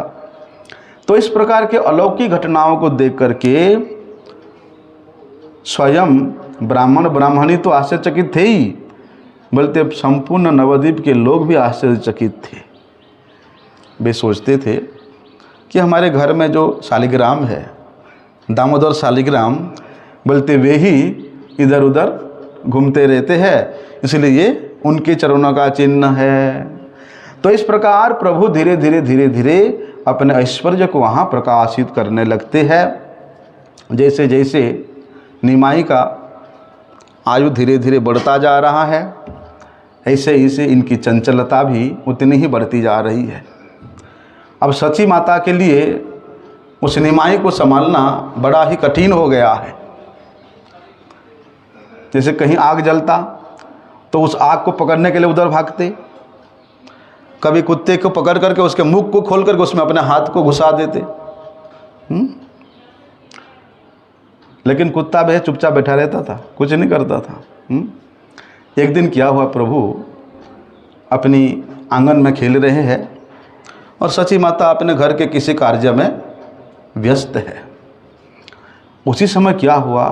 तो इस प्रकार के अलौकिक घटनाओं को देख करके स्वयं ब्राह्मण ब्राह्मणी तो आश्चर्यचकित थे ही, बोलते संपूर्ण नवद्वीप के लोग भी आश्चर्यचकित थे। वे सोचते थे कि हमारे घर में जो शालिग्राम है, दामोदर शालिग्राम, बोलते वे ही इधर उधर घूमते रहते हैं, इसलिए ये उनके चरणों का चिन्ह है। तो इस प्रकार प्रभु धीरे धीरे धीरे धीरे अपने ऐश्वर्य को वहाँ प्रकाशित करने लगते हैं। जैसे जैसे निमाई का आयु धीरे धीरे बढ़ता जा रहा है, ऐसे ऐसे इनकी चंचलता भी उतनी ही बढ़ती जा रही है। अब सची माता के लिए उस निमाई को संभालना बड़ा ही कठिन हो गया है। जैसे कहीं आग जलता तो उस आग को पकड़ने के लिए उधर भागते, कभी कुत्ते को पकड़ करके उसके मुख को खोल करके उसमें अपने हाथ को घुसा देते। लेकिन कुत्ता वह चुपचाप बैठा रहता था, कुछ नहीं करता था। एक दिन क्या हुआ, प्रभु अपनी आंगन में खेल रहे हैं और सची माता अपने घर के किसी कार्य में व्यस्त है। उसी समय क्या हुआ,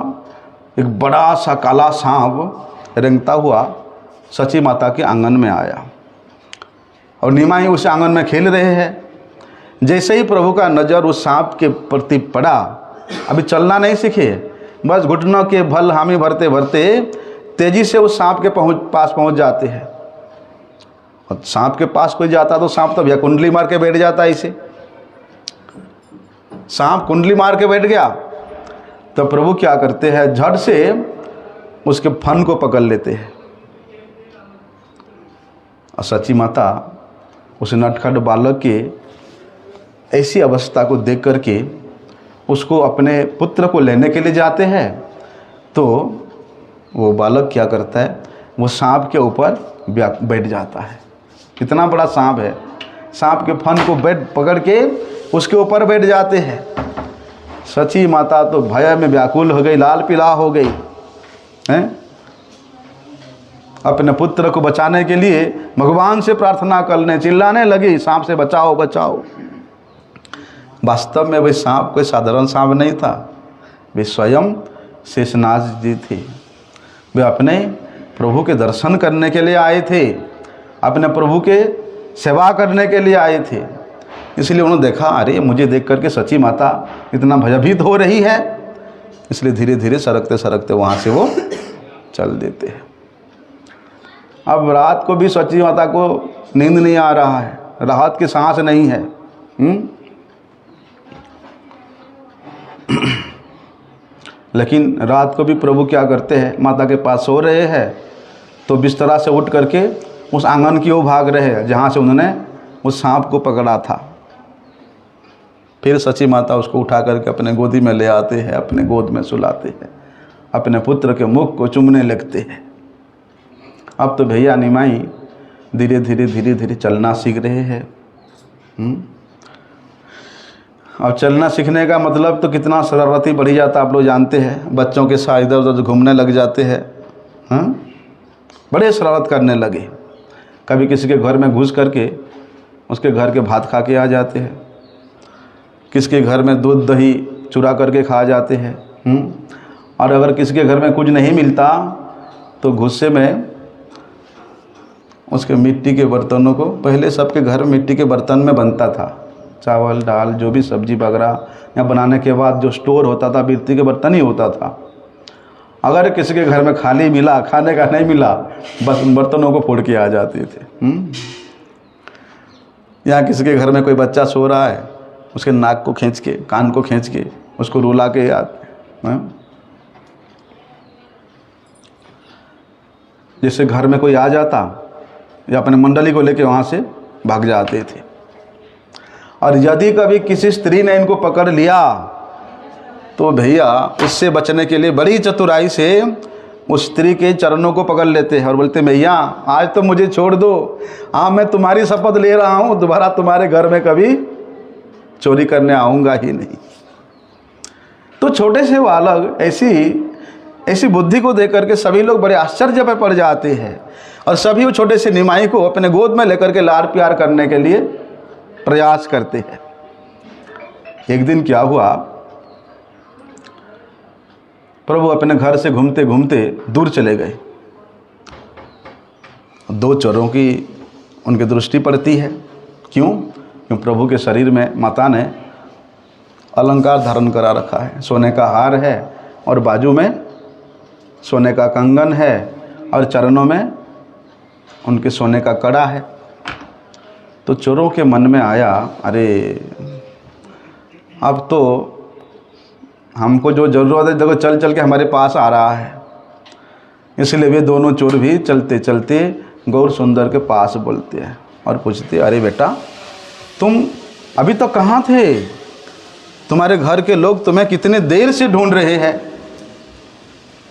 एक बड़ा सा काला सांप रेंगता हुआ सची माता के आंगन में आया और निमाई उस आंगन में खेल रहे हैं। जैसे ही प्रभु का नज़र उस सांप के प्रति पड़ा, अभी चलना नहीं सीखे, बस घुटनों के बल हामी भरते भरते तेजी से उस सांप के पास पहुंच जाते हैं। और सांप के पास कोई जाता तो सांप तो भैया कुंडली मार के बैठ जाता। इसे सांप कुंडली मार के बैठ गया तो प्रभु क्या करते हैं, झट से उसके फन को पकड़ लेते हैं। और सची माता उस नटखट बालक के ऐसी अवस्था को देख करके उसको अपने पुत्र को लेने के लिए जाते हैं। तो वो बालक क्या करता है, वो सांप के ऊपर बैठ जाता है। कितना बड़ा सांप है, सांप के फन को पकड़ के उसके ऊपर बैठ जाते हैं। सची माता तो भय में व्याकुल हो गई, लाल पीला हो गई हैं। अपने पुत्र को बचाने के लिए भगवान से प्रार्थना करने, चिल्लाने लगी, सांप से बचाओ बचाओ। वास्तव में वह सांप कोई साधारण सांप नहीं था, वे स्वयं शेषनाग जी थे। वे अपने प्रभु के दर्शन करने के लिए आए थे, अपने प्रभु के सेवा करने के लिए आए थे। इसलिए उन्होंने देखा, अरे मुझे देख करके सची माता इतना भयभीत हो रही है, इसलिए धीरे धीरे सरकते सरकते वहाँ से वो चल देते हैं। अब रात को भी सची माता को नींद नहीं आ रहा है, राहत की सांस नहीं है। लेकिन रात को भी प्रभु क्या करते हैं, माता के पास सो रहे हैं तो बिस्तरा से उठ करके उस आंगन की ओर भाग रहे हैं जहाँ से उन्होंने उस सांप को पकड़ा था। फिर सची माता उसको उठा करके अपने गोदी में ले आते हैं, अपने गोद में सुलाते हैं, अपने पुत्र के मुख को चूमने लगते हैं। अब तो भैया निमाई धीरे धीरे धीरे धीरे चलना सीख रहे हैं। अब चलना सीखने का मतलब तो कितना शरारती बढ़ी जाता, आप लोग जानते हैं। बच्चों के साथ इधर उधर घूमने लग जाते हैं, बड़े शरारत करने लगे। कभी किसी के घर में घुस करके उसके घर के भात खा के आ जाते हैं, किसी के घर में दूध दही चुरा करके खा जाते हैं। और अगर किसी के घर में कुछ नहीं मिलता तो गुस्से में उसके मिट्टी के बर्तनों को, पहले सबके घर मिट्टी के बर्तन में बनता था, चावल दाल जो भी सब्जी वगैरह या बनाने के बाद जो स्टोर होता था, मिट्टी के बर्तन ही होता था। अगर किसी के घर में खाली मिला, खाने का नहीं मिला, बस उन बर्तनों को फोड़ के आ जाते थे। या किसी के घर में कोई बच्चा सो रहा है, उसके नाक को खींच के, कान को खींच के उसको रुला के याद। जैसे घर में कोई आ जाता या अपने मंडली को लेके वहाँ से भाग जाते थे। और यदि कभी किसी स्त्री ने इनको पकड़ लिया तो भैया उससे बचने के लिए बड़ी चतुराई से उस स्त्री के चरणों को पकड़ लेते हैं और बोलते भैया आज तो मुझे छोड़ दो, मैं तुम्हारी शपथ ले रहा हूँ दोबारा तुम्हारे घर में कभी चोरी करने आऊँगा ही नहीं। तो छोटे से बालक ऐसी बुद्धि को देख करके सभी लोग बड़े आश्चर्य में पड़ जाते हैं और सभी वो छोटे से निमाई को अपने गोद में लेकर के लाड़ प्यार करने के लिए प्रयास करते हैं। एक दिन क्या हुआ, प्रभु अपने घर से घूमते घूमते दूर चले गए। दो चोरों की उनकी दृष्टि पड़ती है। क्यों? क्योंकि प्रभु के शरीर में माता ने अलंकार धारण करा रखा है, सोने का हार है और बाजू में सोने का कंगन है और चरणों में उनके सोने का कड़ा है। तो चोरों के मन में आया, अरे अब तो हमको जो ज़रूरत है देखो चल चल के हमारे पास आ रहा है। इसलिए वे दोनों चोर भी चलते चलते गौर सुंदर के पास बोलते हैं और पूछते, अरे बेटा तुम अभी तो कहाँ थे? तुम्हारे घर के लोग तुम्हें कितने देर से ढूंढ रहे हैं,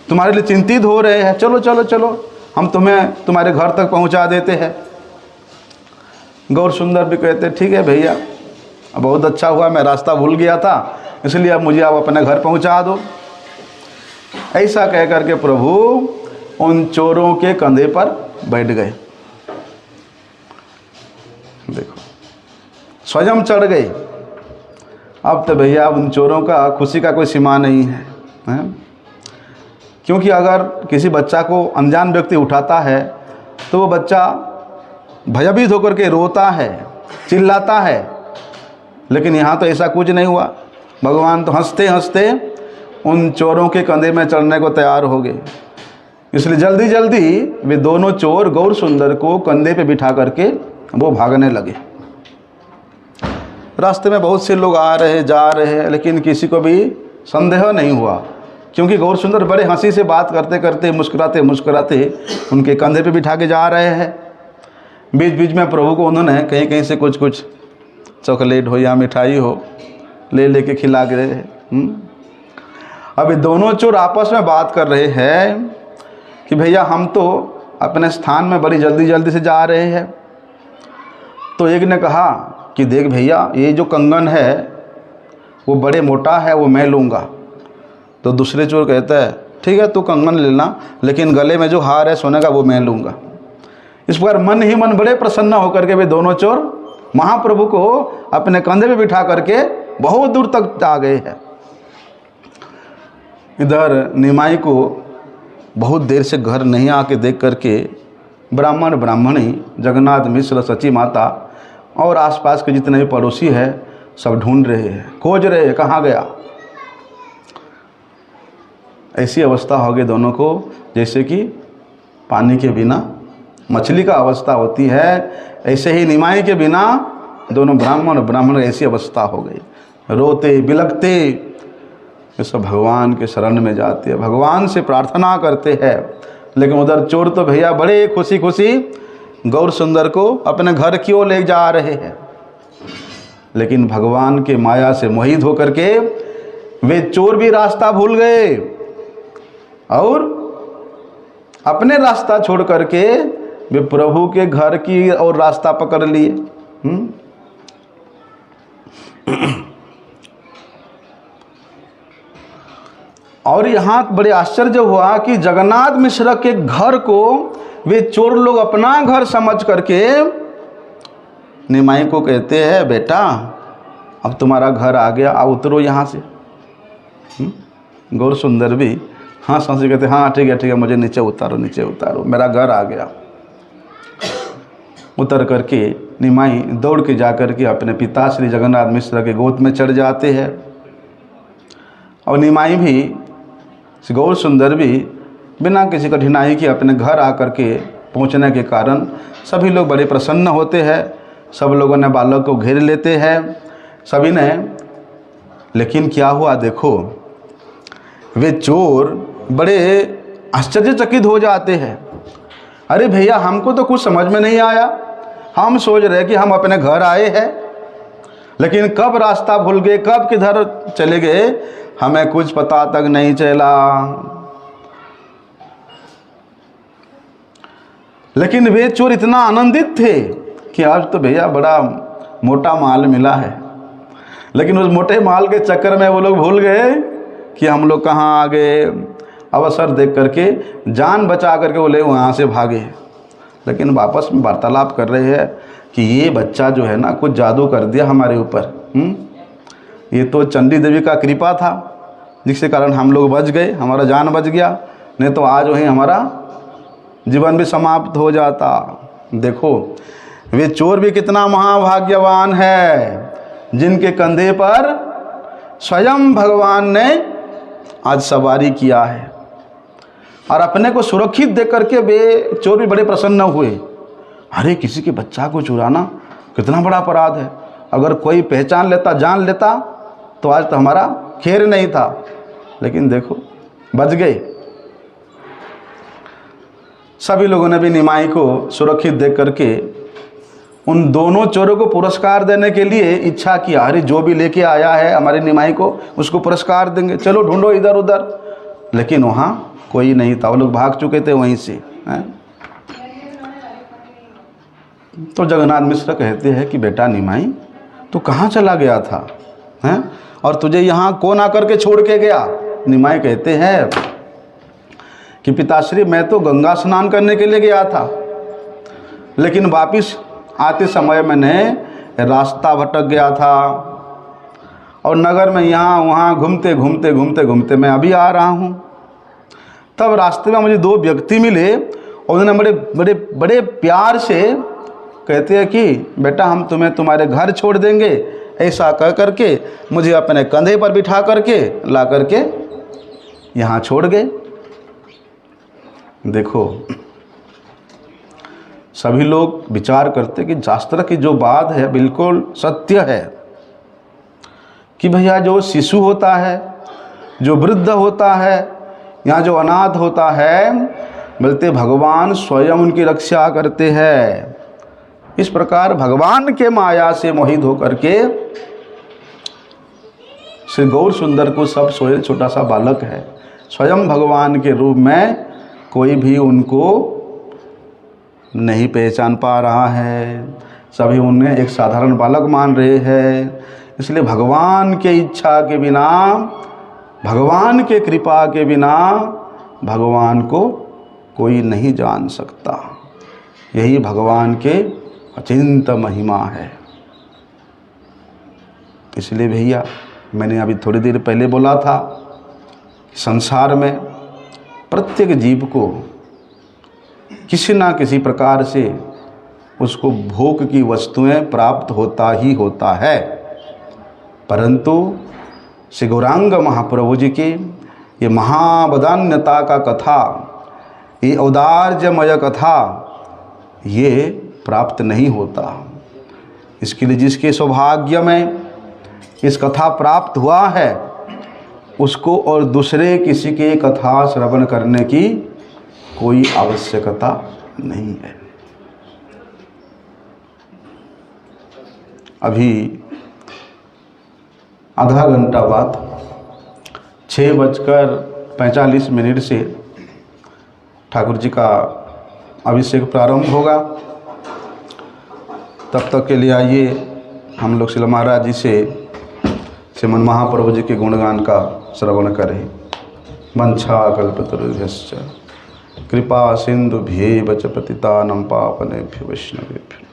तुम्हारे लिए चिंतित हो रहे हैं। चलो चलो चलो हम तुम्हें तुम्हारे घर तक पहुंचा देते हैं। गौर सुंदर भी कहते, ठीक है भैया, बहुत अच्छा हुआ, मैं रास्ता भूल गया था, इसलिए अब मुझे आप अपने घर पहुंचा दो। ऐसा कह करके प्रभु उन चोरों के कंधे पर बैठ गए। देखो स्वयं चढ़ गए। अब तो भैया उन चोरों का खुशी का कोई सीमा नहीं है, क्योंकि अगर किसी बच्चा को अनजान व्यक्ति उठाता है तो वो बच्चा भयभीत होकर के रोता है, चिल्लाता है। लेकिन यहाँ तो ऐसा कुछ नहीं हुआ। भगवान तो हंसते हंसते उन चोरों के कंधे में चढ़ने को तैयार हो गए। इसलिए जल्दी जल्दी वे दोनों चोर गौर सुंदर को कंधे पे बिठा करके वो भागने लगे। रास्ते में बहुत से लोग आ रहे जा रहे हैं, लेकिन किसी को भी संदेह नहीं हुआ, क्योंकि गौर सुंदर बड़े हंसी से बात करते करते मुस्कुराते मुस्कुराते उनके कंधे पे बिठा के जा रहे हैं। बीच बीच में प्रभु को उन्होंने कहीं कहीं से कुछ कुछ चॉकलेट हो या मिठाई हो ले लेके खिला के रहे हैं। अभी दोनों चोर आपस में बात कर रहे हैं कि भैया हम तो अपने स्थान में बड़ी जल्दी जल्दी से जा रहे हैं। तो एक ने कहा कि देख भैया ये जो कंगन है वो बड़े मोटा है, वो मैं लूँगा। तो दूसरे चोर कहता है ठीक है तू कंगन लेना, लेकिन गले में जो हार है सोने का वो मैं लूँगा। इस प्रकार मन ही मन बड़े प्रसन्न होकर के वे दोनों चोर महाप्रभु को अपने कंधे पे बिठा करके बहुत दूर तक आ गए हैं। इधर निमाई को बहुत देर से घर नहीं आके देख करके ब्राह्मण ब्राह्मणी, जगन्नाथ मिश्र, सची माता और आसपास के जितने भी पड़ोसी हैं सब ढूंढ रहे हैं, खोज रहे हैं कहाँ गया। ऐसी अवस्था हो गई दोनों को जैसे कि पानी के बिना मछली का अवस्था होती है, ऐसे ही निमाई के बिना दोनों ब्राह्मण ऐसी अवस्था हो गई। रोते बिलखते ये सब भगवान के शरण में जाते हैं, भगवान से प्रार्थना करते हैं। लेकिन उधर चोर तो भैया बड़े खुशी खुशी गौर सुंदर को अपने घर की ओर ले जा रहे हैं। लेकिन भगवान के माया से मोहित होकर के वे चोर भी रास्ता भूल गए और अपने रास्ता छोड़ करके वे प्रभु के घर की और रास्ता पकड़ लिए। और यहाँ बड़े आश्चर्य हुआ कि जगन्नाथ मिश्र के घर को वे चोर लोग अपना घर समझ करके निमाई को कहते हैं बेटा अब तुम्हारा घर आ गया, आओ उतरो यहाँ से। गौर सुंदर भी हाँ सांसी कहते हाँ ठीक है मुझे नीचे उतारो मेरा घर आ गया। उतर करके निमाई दौड़ के जा कर के अपने पिता श्री जगन्नाथ मिश्र के गोद में चढ़ जाते हैं। और निमाई भी, गौर सुंदर भी बिना किसी कठिनाई के अपने घर आकर के पहुंचने के कारण सभी लोग बड़े प्रसन्न होते हैं। सब लोगों ने बालक को घेर लेते हैं सभी ने। लेकिन क्या हुआ देखो, वे चोर बड़े आश्चर्यचकित हो जाते हैं। अरे भैया, हमको तो कुछ समझ में नहीं आया, हम सोच रहे कि हम अपने घर आए हैं, लेकिन कब रास्ता भूल गए, कब किधर चले गए, हमें कुछ पता तक नहीं चला। लेकिन वे चोर इतना आनंदित थे कि आज तो भैया बड़ा मोटा माल मिला है। लेकिन उस मोटे माल के चक्कर में वो लोग भूल गए कि हम लोग कहाँ आ गए। अवसर देख करके जान बचा करके वो लोग वहाँ से भागे। लेकिन वापस में वार्तालाप कर रहे हैं कि ये बच्चा जो है ना, कुछ जादू कर दिया हमारे ऊपर। ये तो चंडी देवी का कृपा था, जिसके कारण हम लोग बच गए, हमारा जान बच गया, नहीं तो आज वहीं हमारा जीवन भी समाप्त हो जाता। देखो, वे चोर भी कितना महाभाग्यवान है, जिनके कंधे पर स्वयं भगवान ने आज सवारी किया है। और अपने को सुरक्षित देख करके वे चोर भी बड़े प्रसन्न हुए। अरे, किसी के बच्चा को चुराना कितना बड़ा अपराध है, अगर कोई पहचान लेता, जान लेता, तो आज तो हमारा खैर नहीं था। लेकिन देखो, बच गए। सभी लोगों ने भी निमाई को सुरक्षित देख करके उन दोनों चोरों को पुरस्कार देने के लिए इच्छा किया। अरे, जो भी लेके आया है हमारे निमाई को, उसको पुरस्कार देंगे, चलो ढूंढो इधर उधर। लेकिन वहाँ कोई नहीं था, वो लोग भाग चुके थे वहीं से। तो जगन्नाथ मिश्र कहते हैं कि बेटा निमाई, तू कहाँ चला गया था हैं? और तुझे यहाँ कौन आकर के छोड़ के गया? निमाई कहते हैं कि पिताश्री, मैं तो गंगा स्नान करने के लिए गया था, लेकिन वापिस आते समय मैंने रास्ता भटक गया था, और नगर में यहाँ वहाँ घूमते घूमते घूमते घूमते मैं अभी आ रहा हूँ। तब रास्ते में मुझे दो व्यक्ति मिले, और उन्होंने बड़े बड़े बड़े प्यार से कहते हैं कि बेटा, हम तुम्हें तुम्हारे घर छोड़ देंगे। ऐसा कह करके मुझे अपने कंधे पर बिठा करके ला करके यहाँ छोड़ गए। देखो, सभी लोग विचार करते कि शास्त्र की जो बात है बिल्कुल सत्य है कि भैया, जो शिशु होता है, जो वृद्ध होता है, यहाँ जो अनाथ होता है, बोलते भगवान स्वयं उनकी रक्षा करते हैं। इस प्रकार भगवान के माया से मोहित होकर के श्री गौर सुंदर को सब सोए छोटा सा बालक है, स्वयं भगवान के रूप में कोई भी उनको नहीं पहचान पा रहा है। सभी उन्हें एक साधारण बालक मान रहे हैं। इसलिए भगवान के इच्छा के बिना, भगवान के कृपा के बिना भगवान को कोई नहीं जान सकता। यही भगवान के अचिंत महिमा है। इसलिए भैया, मैंने अभी थोड़ी देर पहले बोला था, संसार में प्रत्येक जीव को किसी ना किसी प्रकार से उसको भोग की वस्तुएं प्राप्त होता ही होता है। परंतु श्री गौरांग महाप्रभु जी की ये महावदान्यता का कथा, ये औदार्यमय कथा, ये प्राप्त नहीं होता। इसके लिए जिसके सौभाग्य में इस कथा प्राप्त हुआ है, उसको और दूसरे किसी के कथा श्रवण करने की कोई आवश्यकता नहीं है। अभी आधा घंटा बाद 6:45 से ठाकुर जी का अभिषेक प्रारंभ होगा। तब तक के लिए आइए हम लोग श्रील महाराज जी से श्रीमन महाप्रभु जी के गुणगान का श्रवण करें। वंछा कल्पतरुभ्यश्च कृपा सिंधुभ्येव च पतितानां पावनेभ्यो वैष्णवेभ्यो